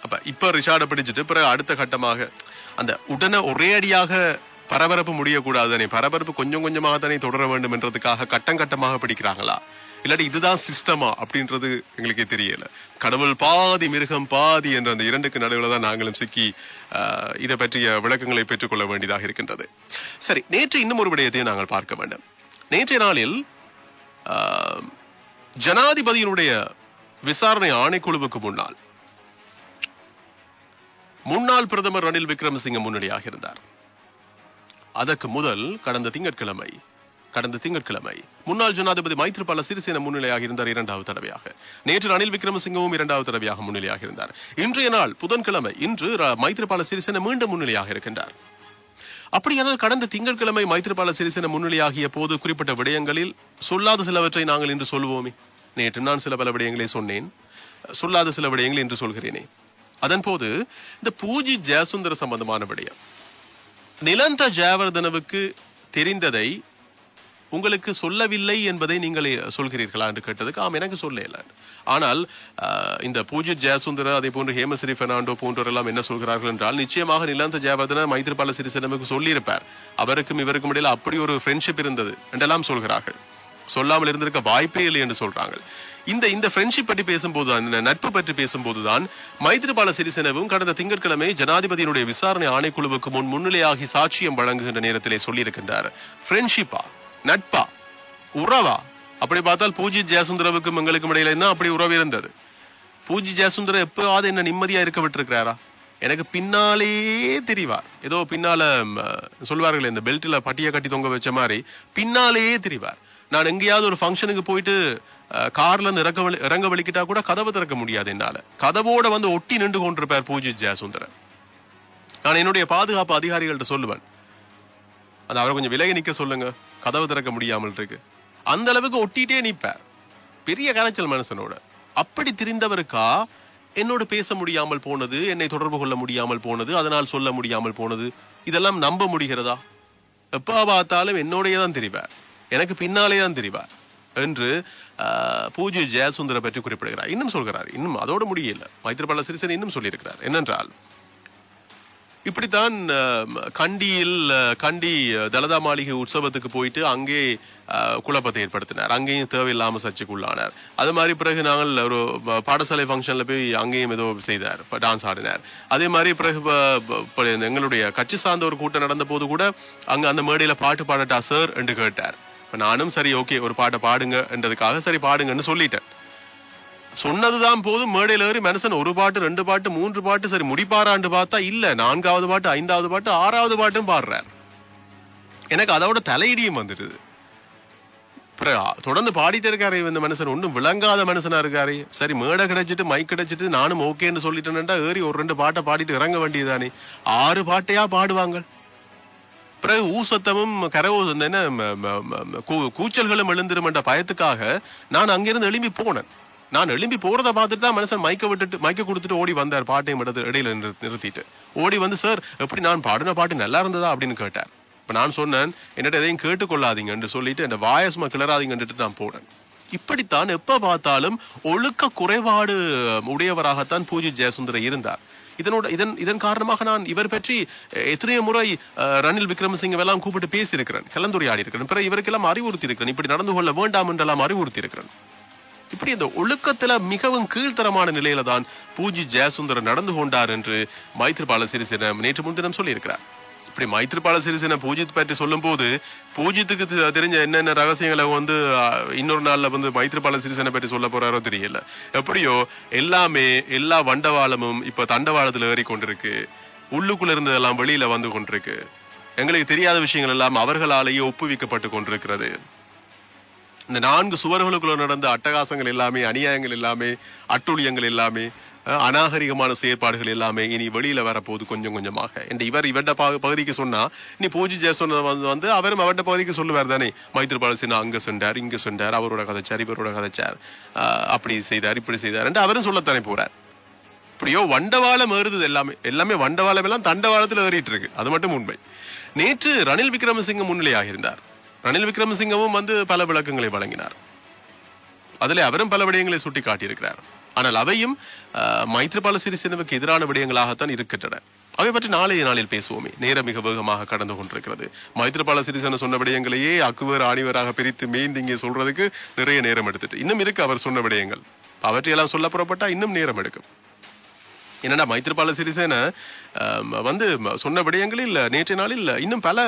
அப்ப இப்ப ரிஷாடை பிடிச்சிட்டு பிறகு அடுத்த கட்டமாக அந்த ஒரே அடியாக பரபரப்பு முடியக்கூடாது, பரபரப்பு கொஞ்சம் கொஞ்சமாக தானே தொடர வேண்டும் என்றதுக்காக கட்டமாக பிடிக்கிறாங்களா, இல்லாட்டி இதுதான் சிஸ்டமா அப்படின்றது எங்களுக்கே தெரியல. கடவுள் பாதி மிருகம் பாதி என்ற அந்த இரண்டுக்கு நடுவில் தான் நாங்களும் சிக்கி இதை பற்றிய விளக்கங்களை பெற்றுக்கொள்ள வேண்டியதாக இருக்கின்றது. சரி, நேற்று இன்னும் ஒரு விடயத்தையும் நாங்கள் பார்க்க வேண்டும். நேற்றைய நாளில் ஜனாதிபதியினுடைய விசாரணை ஆணைக்குழுவுக்கு முன்னாள் பிரதமர் ரணில் விக்ரமசிங்க முன்னணியாக இருந்தார். அதற்கு முதல் கடந்த திங்கட்கிழமை கடந்த திங்கட்கிழமை முன்னாள் ஜனாதிபதி மைத்ரிபால சிறிசேன முன்னிலையாக இருந்தார் 2வது தடவையாக. நேற்று ரணில் விக்ரமசிங்கவும் 2வது தடவையாக முன்னிலையாக இருந்தார். இன்றைய நாள் புதன்கிழமை இன்று மைத்ரிபால சிறிசேன மீண்டும் முன்னிலையாக இருக்கின்றார். அப்படியானால் கடந்த திங்கட்கிழமை மைத்ரிபால சிறிசேன முன்னிலையாகிய போது குறிப்பிட்ட விடயங்களில் சொல்லாத சிலவற்றை நாங்கள் இன்று சொல்வோமே. நேற்று நான் சில பல விடயங்களை சொன்னேன், சொல்லாத சில விடயங்களை இன்று சொல்கிறேனே. அதன் போது இந்த பூஜி ஜெயசுந்தர சம்பந்தமான விடயம், நிலந்த ஜெயவர்தனவுக்கு தெரிந்ததை உங்களுக்கு சொல்லவில்லை என்பதை நீங்கள் சொல்கிறீர்களா என்று கேட்டதுக்கு ஆம், எனக்கு சொல்லல. ஆனால் இந்த பூஜித் ஜெயசுந்தர அதே போன்று ஹேமஸ்ரீ பெர்னாண்டோ போன்றவரெல்லாம் என்ன சொல்கிறார்கள் என்றால், நிச்சயமாக நிலந்த ஜெயவர்தன மைத்ரிபால சிறிசேனவுக்கு சொல்லியிருப்பார், அவருக்கும் இவருக்கும் இடையில அப்படி ஒரு ஃப்ரெண்ட்ஷிப் இருந்தது என்றெல்லாம் சொல்கிறார்கள். சொல்லாமல் இருந்திருக்க வாய்ப்பே இல்லை என்று சொல்றாங்க. இந்த ஃப்ரெண்ட்ஷிப் பற்றி பேசும்போதுதான், இந்த நட்பு பற்றி பேசும்போதுதான் மைத்ரிபால சிறிசேனவும் கடந்த திங்கட்கிழமை ஜனாதிபதியினுடைய விசாரணை ஆணைக்குழுவுக்கு முன்னிலையாகி சாட்சியம் வழங்குகின்ற நேரத்திலே சொல்லியிருக்கின்றார், ஃப்ரெண்ட்ஷிப்பா, நட்பா, உறவா? அப்படி பார்த்தால் பூஜித் ஜெயசுந்தரவுக்கும் எங்களுக்கும் இடையில என்ன அப்படி உறவு இருந்தது? பூஜித் ஜெயசுந்தர எப்பவாவது என்ன நிம்மதியா இருக்க விட்டுருக்கிறாரா? எனக்கு பின்னாலே திரிவார், ஏதோ பின்னால சொல்வார்கள் இந்த பெல்ட்ல பட்டிய கட்டி தொங்க வச்ச மாதிரி பின்னாலே திரிவார். நான் எங்கேயாவது ஒரு ஃபங்க்ஷனுக்கு போயிட்டு கார்ல இருந்து இறங்க வலிக்கிட்டா கூட கதவை திறக்க முடியாது என்னால. கதவோட வந்து ஒட்டி நின்று கொண்டிருப்பார் பூஜித் ஜெயசுந்தரன். நான் என்னுடைய பாதுகாப்பு அதிகாரிகள்ட்ட சொல்லுவேன், அது அவரை கொஞ்சம் விலகி நிக்க சொல்லுங்க, கதவு திறக்க முடியாமல் இருக்கு. அந்த அளவுக்கு ஒட்டிட்டே நிற்பார், பெரிய கரைச்சல் மனுஷனோட. அப்படி திரிந்தவருக்கா என்னோட பேச முடியாமல் போனது, என்னை தொடர்பு கொள்ள முடியாமல் போனது, அதனால் சொல்ல முடியாமல் போனது, இதெல்லாம் நம்ப முடிகிறதா? எப்ப பார்த்தாலும் என்னோடய தான் திரிவார், எனக்கு பின்னாலே தான் திரிவார் என்று பூஜ்ய ஜெயசுந்தர பற்றி குறிப்பிடுகிறார். இன்னும் சொல்கிறார், இன்னும் அதோட முடியல, மைத்ரிபால சிறிசேன இன்னும் சொல்லியிருக்கிறார் என்னென்றால், இப்படித்தான் கண்டி தலதா மாளிகை உற்சவத்துக்கு போயிட்டு அங்கே குழப்பத்தை ஏற்படுத்தினார், அங்கேயும் தேவையில்லாம சர்ச்சைக்குள்ளானார். அது மாதிரி பிறகு நாங்கள் ஒரு பாடசாலை ஃபங்க்ஷன்ல போய் அங்கேயும் ஏதோ செய்தார், டான்ஸ் ஆடினார். அதே மாதிரி பிறகு எங்களுடைய கட்சி சார்ந்த ஒரு கூட்டம் நடந்த போது கூட அங்க அந்த மேடையில பாட்டு பாடட்டா சார் என்று கேட்டார். நானும் சரி ஓகே ஒரு பாட்டை பாடுங்க என்றதுக்காக சரி பாடுங்கன்னு சொல்லிட்டேன். சொன்னதுதான் போதும், மேடையில் ஏறி மனுஷன் ஒரு பாட்டு 2 பாட்டு 3 பாட்டு சரி முடிப்பாரான்னு பார்த்தா இல்ல, 4வது பாட்டு 5வது பாட்டு 6வது பாட்டும் பாடுறார். எனக்கு அதோட தலையிடியும் வந்துடுது. தொடர்ந்து பாடிட்டு இருக்காரு இந்த மனுஷன், ஒன்னும் விளங்காத மனுஷனா இருக்காரு. சரி மேடை கிடைச்சிட்டு மைக் கிடைச்சிட்டு நானும் ஓகேன்னு சொல்லிட்டேன்டா ஏறி ஒரு 2 பாட்டை பாடிட்டு இறங்க வேண்டியதுதானே. 6 பாட்டையா பாடுவாங்க. பிறகு ஊசத்தமும் கூச்சல்களும் எழுந்திரும் என்ற பயத்துக்காக நான் அங்கிருந்து எழும்பி போனேன். நான் எழும்பி போறதை பார்த்துட்டு தான் மனுஷன் மைக்க கொடுத்துட்டு ஓடி வந்தார், பாட்டையும் இடையில நிறுத்திட்டு ஓடி வந்து, சார் எப்படி நான் பாடின பாட்டு நல்லா இருந்ததா அப்படின்னு கேட்டார். இப்ப நான் சொன்னேன், என்னட்ட எதையும் கேட்டுக்கொள்ளாதீங்க என்று சொல்லிட்டு என் வாயசுமா கிளறாதீங்கன்ட்டு நான் போனேன். இப்படித்தான் எப்ப பார்த்தாலும் ஒழுக்க குறைபாடு உடையவராகத்தான் பூஜித் ஜெயசுந்தர இருந்தார். இதன் காரணமாக நான் இவர் பற்றி எத்தனையோ முறை ரணில் விக்ரமசிங்க எல்லாம் கூப்பிட்டு பேசியிருக்கிறேன், கலந்துரையாடி இருக்கிறேன். பிறகு இவருக்கெல்லாம் அறிவுறுத்தி இருக்கிறேன், இப்படி நடந்து கொள்ள வேண்டாம் என்றெல்லாம் அறிவுறுத்தி இருக்கிறேன். இப்படி இந்த ஒழுக்கத்துல மிகவும் கீழ்த்தரமான நிலையில தான் பூஜித் ஜெயசுந்தர நடந்து கொண்டார் என்று மைத்ரிபால சிறிசேன நேற்று முன்தினம் சொல்லி இருக்கிறார். இப்படி மைத்ரிபால சிறிசேன பூஜித் பற்றி சொல்லும் போது பூஜித்துக்கு தெரிஞ்ச என்னென்ன ரகசியங்களை வந்து இன்னொரு நாள்ல வந்து மைத்ரிபால சிறிசேன பற்றி சொல்ல போறாரோ தெரியல. எப்படியோ எல்லா வண்டவாளமும் இப்ப தண்டவாளத்துல ஏறி கொண்டிருக்கு, உள்ளுக்குள்ள இருந்ததெல்லாம் வெளியில வந்து கொண்டிருக்கு. எங்களுக்கு தெரியாத விஷயங்கள் எல்லாம் அவர்களாலேயே ஒப்புவிக்கப்பட்டு கொண்டிருக்கிறது. இந்த 4 சுவர்களுக்குள்ள நடந்த அட்டகாசங்கள் எல்லாமே, அநியாயங்கள் எல்லாமே, அட்டுழியங்கள் எல்லாமே, அநாகரிகமான செயற்பாடுகள் எல்லாமே இனி வெளியில வரப்போகுது கொஞ்சம் கொஞ்சமாக. இவர்ட பகுதிக்கு சொன்னா இனி பூஜித் ஜெயசுந்தரன் வந்து அவரும் அவர்ட பகுதிக்கு சொல்லுவார் தானே, மைத்ரிபால சின்ன அங்க சென்றார் இங்க சென்றார், அவரோட கதைச்சார் இவரோட கதைச்சார், அப்படி செய்தார் இப்படி செய்தார் என்று அவரும் சொல்லத்தானே போறார். இப்படியோ வண்டவாளம் ஏறுது, எல்லாமே வண்டவாளம் எல்லாம் தண்டவாளத்துல ஏறிட்டு இருக்கு, அது மட்டும் உண்மை. நேற்று ரணில் விக்ரமசிங்க முன்னிலையாக இருந்தார். ரணில் விக்ரமசிங்கவும் வந்து பல விளக்கங்களை வழங்கினார். அதிலே அவரும் பல விடயங்களை சுட்டி காட்டியிருக்கிறார். ஆனால் அவையும் மைத்ரிபால சிறிசேனவுக்கு எதிரான விடயங்களாகத்தான் இருக்கின்றன. அவை பற்றி நாளைய நாளில் பேசுவோமே, நேரம் மிக வேகமாக கடந்து கொண்டிருக்கிறது. மைத்ரிபால சிறிசேன சொன்ன விடயங்களையே அக்குவர் ஆணிவராக பிரித்து மேய்ந்து சொல்றதுக்கு நிறைய நேரம் எடுத்துட்டு இன்னும் இருக்கு அவர் சொன்ன விடயங்கள். அவற்றையெல்லாம் சொல்ல புறப்பட்டா இன்னும் நேரம் எடுக்கும். என்னடா மைத்ரிபால சிறிசேன வந்து சொன்ன விடயங்களில் நேற்றைய நாளில் இன்னும் பல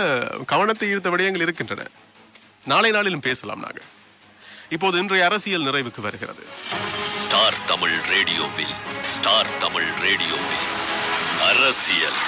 கவனத்தை ஈர்த்த விடயங்கள் இருக்கின்றன. நாளை நாளிலும் பேசலாம் நாங்கள். இப்போது இன்றைய அரசியல் நிறைவுக்கு வருகிறது.
ஸ்டார் தமிழ் ரேடியோவில் அரசியல்